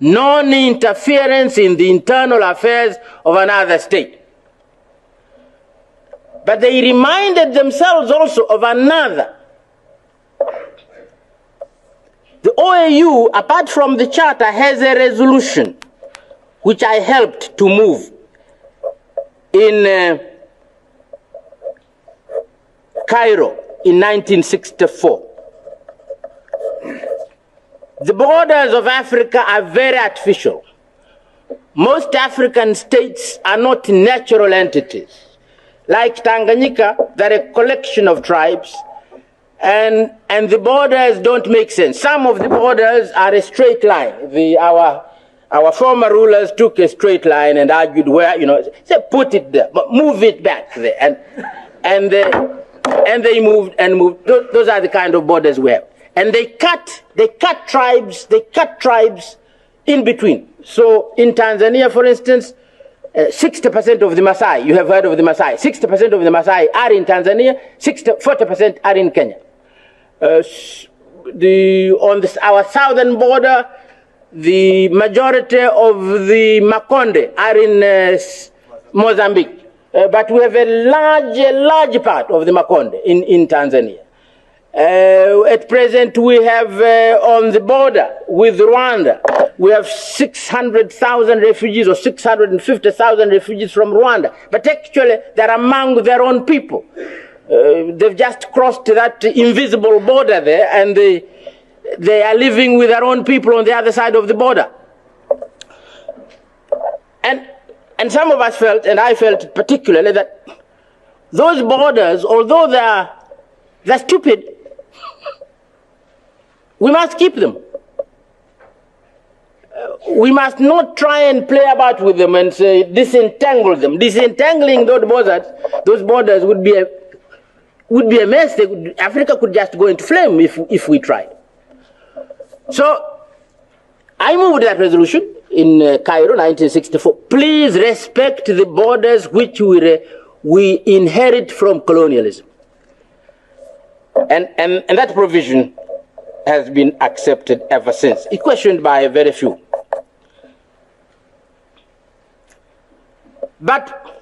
non-interference in the internal affairs of another state. But they reminded themselves also of another. The OAU, apart from the charter, has a resolution which I helped to move in Cairo in 1964. The borders of Africa are very artificial. Most African states are not natural entities. Like Tanganyika, they're a collection of tribes, and the borders don't make sense. Some of the borders are a straight line. Our former rulers took a straight line and argued where, say put it there, but move it back there, and they moved and moved. Those are the kind of borders we have. And they cut tribes in between. So in Tanzania, for instance, 60% of the Masai, you have heard of the Masai, 60% of the Masai are in Tanzania, 40% are in Kenya. Our southern border, the majority of the Makonde are in Mozambique. But we have a large part of the Makonde in Tanzania. At present, we have on the border with Rwanda, we have 600,000 refugees or 650,000 refugees from Rwanda. But actually, they're among their own people. They've just crossed that invisible border there, and they are living with their own people on the other side of the border. And some of us felt, and I felt particularly, that those borders, although they're stupid, we must keep them. We must not try and play about with them and say disentangle them. Disentangling those borders would be a mess. Africa could just go into flame if we tried. So I moved that resolution in Cairo, 1964. Please respect the borders which we inherit from colonialism. And that provision has been accepted ever since. It's questioned by very few. But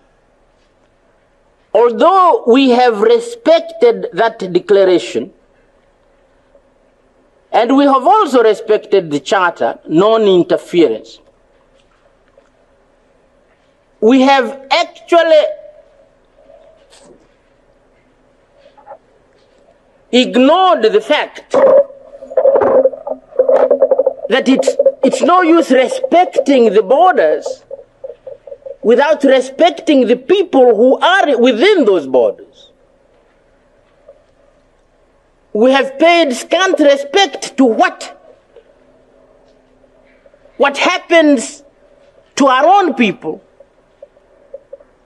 although we have respected that declaration, and we have also respected the charter, non-interference, we have actually ignored the fact that it's no use respecting the borders without respecting the people who are within those borders. We have paid scant respect to what happens to our own people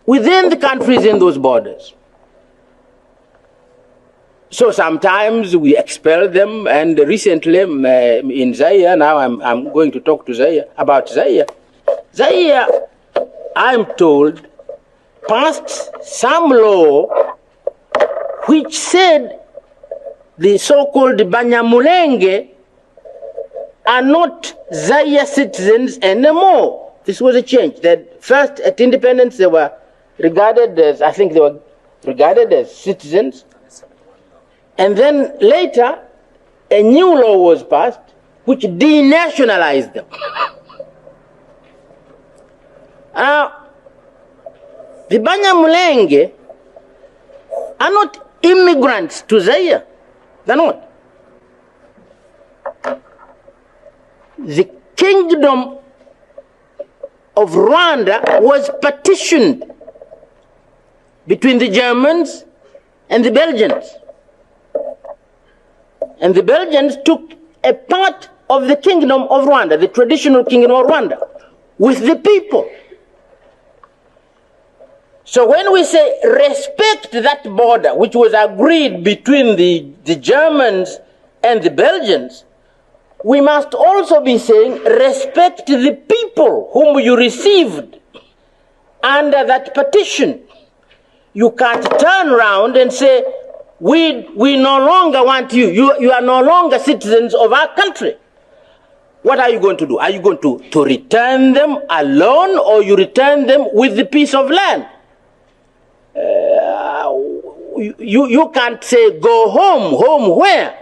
within the countries in those borders. So sometimes we expel them, and recently in Zaire, now I'm going to talk to Zaire about Zaire. Zaire, I'm told, passed some law which said the so-called Banyamulenge are not Zaire citizens anymore. This was a change. That first, at independence, they were regarded as, citizens. And then later, a new law was passed which denationalized them. The Banyamulenge are not immigrants to Zaire. They're not. The kingdom of Rwanda was partitioned between the Germans and the Belgians. And the Belgians took a part of the kingdom of Rwanda, the traditional kingdom of Rwanda, with the people. So when we say respect that border, which was agreed between the Germans and the Belgians, we must also be saying respect the people whom you received under that partition. You can't turn around and say, we no longer want you. You are no longer citizens of our country. what are you going to do? Are you going to return them alone, or you return them with the piece of land? You can't say go home. Home where?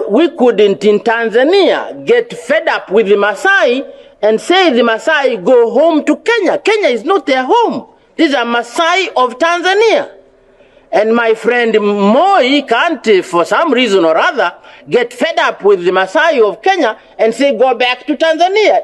We couldn't in Tanzania get fed up with the Masai and say the Masai go home to Kenya. Kenya is not their home. These are Masai of Tanzania. And my friend Moi can't, for some reason or other, get fed up with the Masai of Kenya and say go back to Tanzania.